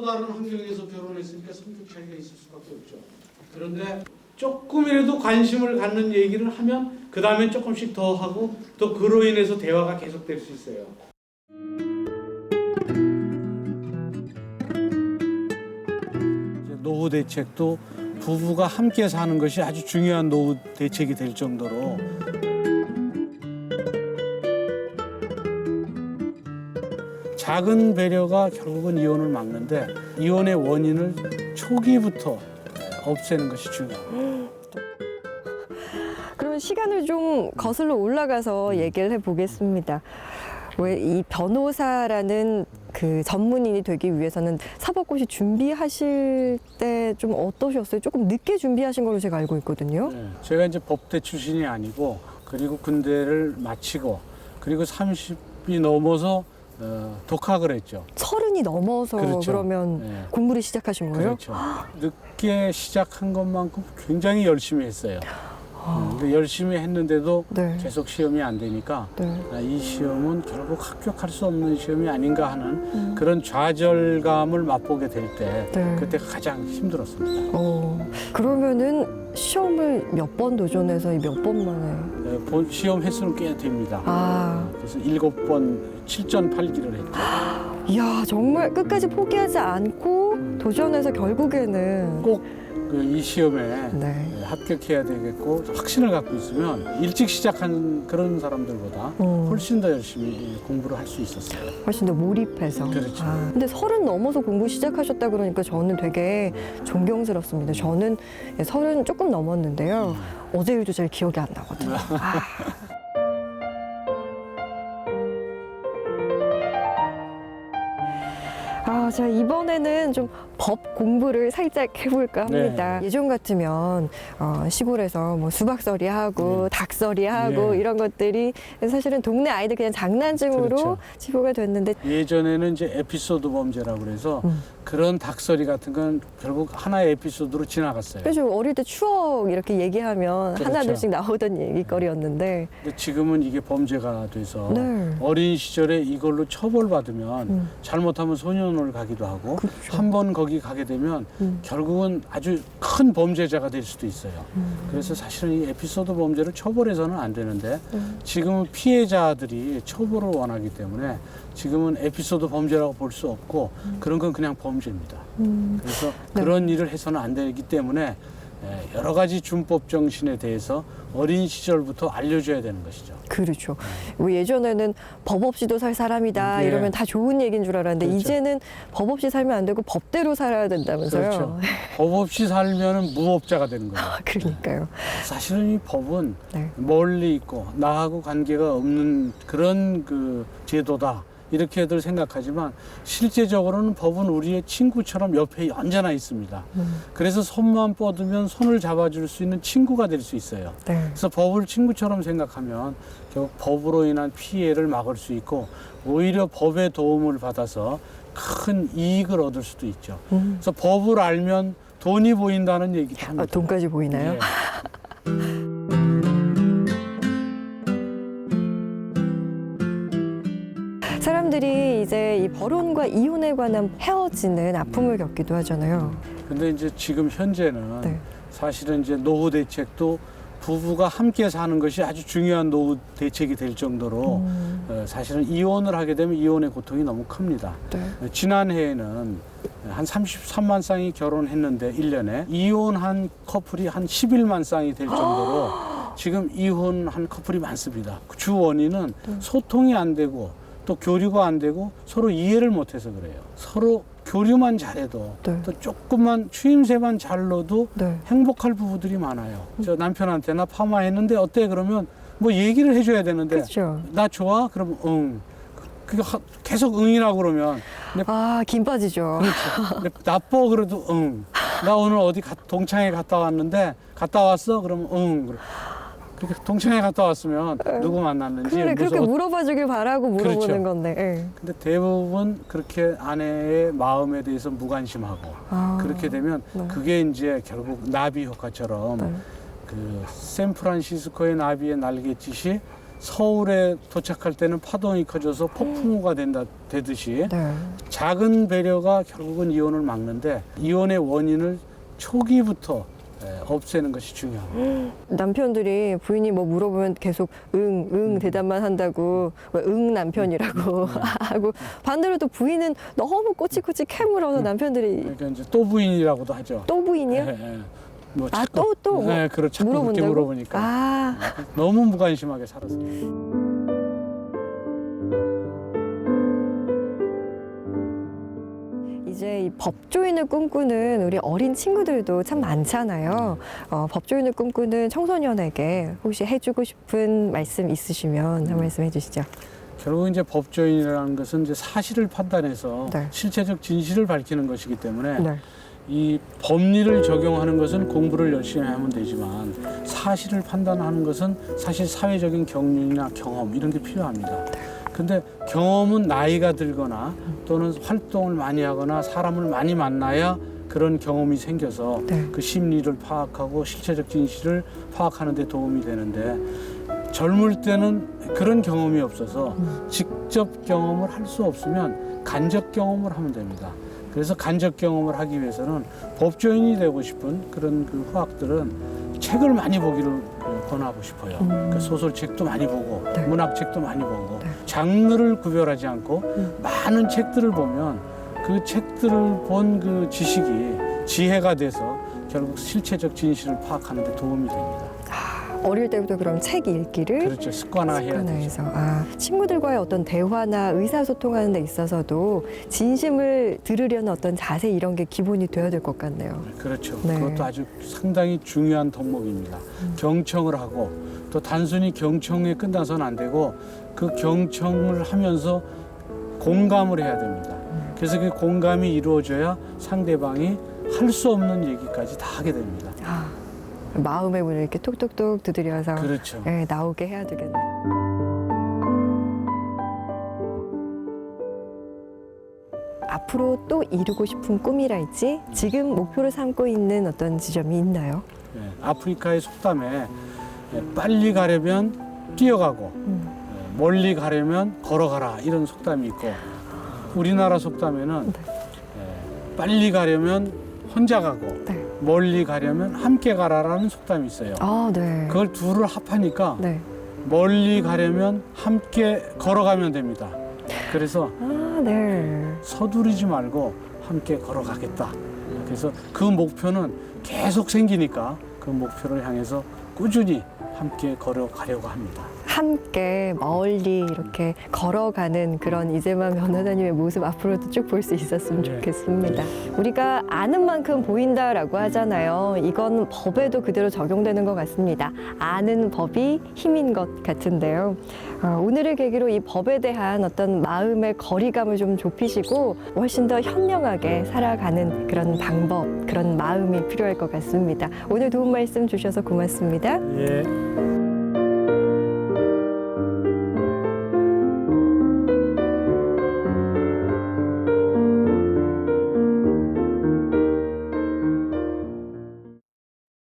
다른 환경에서 결혼했으니까 성격 차이가 있을 수밖에 없죠. 그런데 조금이라도 관심을 갖는 얘기를 하면 그 다음엔 조금씩 더 하고 또 그로 인해서 대화가 계속될 수 있어요. 노후 대책도 부부가 함께 사는 것이 아주 중요한 노후 대책이 될 정도로 작은 배려가 결국은 이혼을 막는데 이혼의 원인을 초기부터 없애는 것이 중요합니다. 그러면 시간을 좀 거슬러 올라가서 얘기를 해보겠습니다. 왜 이 변호사라는 그 전문인이 되기 위해서는 사법고시 준비하실 때 좀 어떠셨어요? 조금 늦게 준비하신 걸로 제가 알고 있거든요. 네, 제가 이제 법대 출신이 아니고 그리고 군대를 마치고 그리고 30이 넘어서 독학을 했죠. 30이 넘어서 그렇죠. 그러면 네. 공부를 시작하신 거예요? 그렇죠. 늦게 시작한 것만큼 굉장히 열심히 했어요. 근데 열심히 했는데도 네. 계속 시험이 안 되니까 네. 이 시험은 결국 합격할 수 없는 시험이 아닌가 하는 그런 좌절감을 맛보게 될 때 네. 그때가 가장 힘들었습니다. 그러면 시험을 몇 번 도전해서 몇 번 만에? 본 시험 횟수는 꽤 됩니다. 그래서 7번 7전 8기를 했죠. 이야, 정말 끝까지 포기하지 않고 도전해서 결국에는 꼭 이 시험에 네. 합격해야 되겠고 확신을 갖고 있으면 일찍 시작한 그런 사람들보다 훨씬 더 열심히 공부를 할 수 있었어요. 훨씬 더 몰입해서. 그렇죠. 근데 30 넘어서 공부 시작하셨다 그러니까 저는 되게 존경스럽습니다. 저는 30 조금 넘었는데요. 어제 일도 잘 기억이 안 나거든요. 자, 이번에는 좀 법 공부를 살짝 해볼까 합니다. 네. 예전 같으면 시골에서 뭐 수박서리 하고 닭서리 하고 이런 것들이 사실은 동네 아이들 그냥 장난증으로 그렇죠. 치부가 됐는데 예전에는 이제 에피소드 범죄라고 그래서 그런 닭소리 같은 건 결국 하나의 에피소드로 지나갔어요. 그래서 어릴 때 추억 이렇게 얘기하면 그렇죠. 하나둘씩 나오던 얘기거리였는데 근데 지금은 이게 범죄가 돼서 네. 어린 시절에 이걸로 처벌받으면 잘못하면 소년원을 가기도 하고 그렇죠. 한 번 거기 가게 되면 결국은 아주 큰 범죄자가 될 수도 있어요. 그래서 사실은 이 에피소드 범죄를 처벌해서는 안 되는데 지금은 피해자들이 처벌을 원하기 때문에 지금은 에피소드 범죄라고 볼 수 없고 그런 건 그냥 범죄입니다. 그래서 그런 일을 해서는 안 되기 때문에 여러 가지 준법 정신에 대해서 어린 시절부터 알려줘야 되는 것이죠. 그렇죠. 예전에는 법 없이도 살 사람이다 네. 이러면 다 좋은 얘기인 줄 알았는데 그렇죠. 이제는 법 없이 살면 안 되고 법대로 살아야 된다면서요. 그렇죠. 법 없이 살면 무법자가 되는 거예요. 그러니까요. 사실은 이 법은 네. 멀리 있고 나하고 관계가 없는 그런 그 제도다. 이렇게들 생각하지만 실제적으로는 법은 우리의 친구처럼 옆에 언제나 있습니다. 그래서 손만 뻗으면 손을 잡아줄 수 있는 친구가 될 수 있어요. 네. 그래서 법을 친구처럼 생각하면 결국 법으로 인한 피해를 막을 수 있고 오히려 법의 도움을 받아서 큰 이익을 얻을 수도 있죠. 그래서 법을 알면 돈이 보인다는 얘기도 합니다. 돈까지 보이나요? 예. 사람들이 이제 이 결혼과 이혼에 관한 헤어지는 아픔을 겪기도 하잖아요. 근데 이제 지금 현재는 네. 사실은 이제 노후 대책도 부부가 함께 사는 것이 아주 중요한 노후 대책이 될 정도로 사실은 이혼을 하게 되면 이혼의 고통이 너무 큽니다. 네. 지난해에는 한 33만 쌍이 결혼했는데 1년에 이혼한 커플이 한 11만 쌍이 될 정도로 지금 이혼한 커플이 많습니다. 주 원인은 소통이 안 되고 또 교류가 안 되고 서로 이해를 못해서 그래요. 서로 교류만 잘해도 네. 또 조금만 추임새만 잘 넣어도 네. 행복할 부부들이 많아요. 저 남편한테 나 파마했는데 어때? 그러면 뭐 얘기를 해줘야 되는데 그렇죠. 나 좋아? 그러면 응. 계속 응이라고 그러면 근데 김 빠지죠. 그렇죠. 근데 나빠 그래도 응. 나 오늘 어디 동창회 갔다 왔는데 갔다 왔어? 그러면 응. 그렇게 동창회 갔다 왔으면 누구 만났는지 그래, 그렇게 물어봐 주길 바라고 물어보는 그렇죠. 건데. 예. 근데 대부분 그렇게 아내의 마음에 대해서 무관심하고 그렇게 되면 네. 그게 이제 결국 나비 효과처럼 네. 그 샌프란시스코의 나비의 날갯짓이 서울에 도착할 때는 파동이 커져서 폭풍우가 되듯이 네. 작은 배려가 결국은 이혼을 막는데 이혼의 원인을 초기부터 없애는 것이 중요합니다. 남편들이 부인이 뭐 물어보면 계속 응 대답만 한다고 응 남편이라고 하고 반대로 또 부인은 너무 꼬치꼬치 캐물어서 남편들이 그러니까 이제 또 부인이라고도 하죠. 또 부인이요? 뭐 아, 자꾸, 또? 네, 자꾸 그렇게 물어본다고? 물어보니까 아, 너무 무관심하게 살았어요. 이제 이 법조인을 꿈꾸는 우리 어린 친구들도 참 많잖아요. 법조인을 꿈꾸는 청소년에게 혹시 해주고 싶은 말씀 있으시면 한 말씀 해주시죠. 결국 이제 법조인이라는 것은 이제 사실을 판단해서 네. 실체적 진실을 밝히는 것이기 때문에 네. 이 법리를 적용하는 것은 공부를 열심히 하면 되지만 사실을 판단하는 것은 사실 사회적인 경륜이나 경험 이런 게 필요합니다. 근데 경험은 나이가 들거나 또는 활동을 많이 하거나 사람을 많이 만나야 그런 경험이 생겨서 네. 그 심리를 파악하고 실체적 진실을 파악하는 데 도움이 되는데 젊을 때는 그런 경험이 없어서 직접 경험을 할 수 없으면 간접 경험을 하면 됩니다. 그래서 간접 경험을 하기 위해서는 법조인이 되고 싶은 그런 그 후학들은 책을 많이 보기를 권하고 싶어요. 그러니까 소설책도 많이 보고 네. 문학책도 많이 보고 네. 장르를 구별하지 않고 많은 책들을 보면 그 책들을 본 그 지식이 지혜가 돼서 결국 실체적 진실을 파악하는 데 도움이 됩니다. 어릴 때부터 그럼 책 읽기를 그렇죠. 습관화해야 되죠. 습관화해서 친구들과의 어떤 대화나 의사소통하는 데 있어서도 진심을 들으려는 어떤 자세 이런 게 기본이 되어야 될 것 같네요. 그렇죠. 네. 그것도 아주 상당히 중요한 덕목입니다. 경청을 하고 또 단순히 경청에 끝나서는 안 되고 그 경청을 하면서 공감을 해야 됩니다. 그래서 그 공감이 이루어져야 상대방이 할 수 없는 얘기까지 다 하게 됩니다. 마음의 문을 이렇게 톡톡톡 두드려서 그렇죠. 네, 나오게 해야 되겠네요. 앞으로 또 이루고 싶은 꿈이랄지 지금 목표로 삼고 있는 어떤 지점이 있나요? 아프리카의 속담에 빨리 가려면 뛰어가고 멀리 가려면 걸어가라 이런 속담이 있고 우리나라 속담에는 빨리 가려면 혼자 가고 네. 멀리 가려면 함께 가라라는 속담이 있어요. 아, 네. 그걸 둘을 합하니까 네. 멀리 가려면 함께 걸어가면 됩니다. 그래서 아, 네. 서두르지 말고 함께 걸어가겠다. 그래서 그 목표는 계속 생기니까 그 목표를 향해서 꾸준히 함께 걸어가려고 합니다. 함께 멀리 이렇게 걸어가는 그런 이재만 변호사님의 모습 앞으로도 쭉 볼 수 있었으면 네. 좋겠습니다. 우리가 아는 만큼 보인다라고 하잖아요. 이건 법에도 그대로 적용되는 것 같습니다. 아는 법이 힘인 것 같은데요. 오늘을 계기로 이 법에 대한 어떤 마음의 거리감을 좀 좁히시고 훨씬 더 현명하게 살아가는 그런 방법, 그런 마음이 필요할 것 같습니다. 오늘 도움 말씀 주셔서 고맙습니다. 예.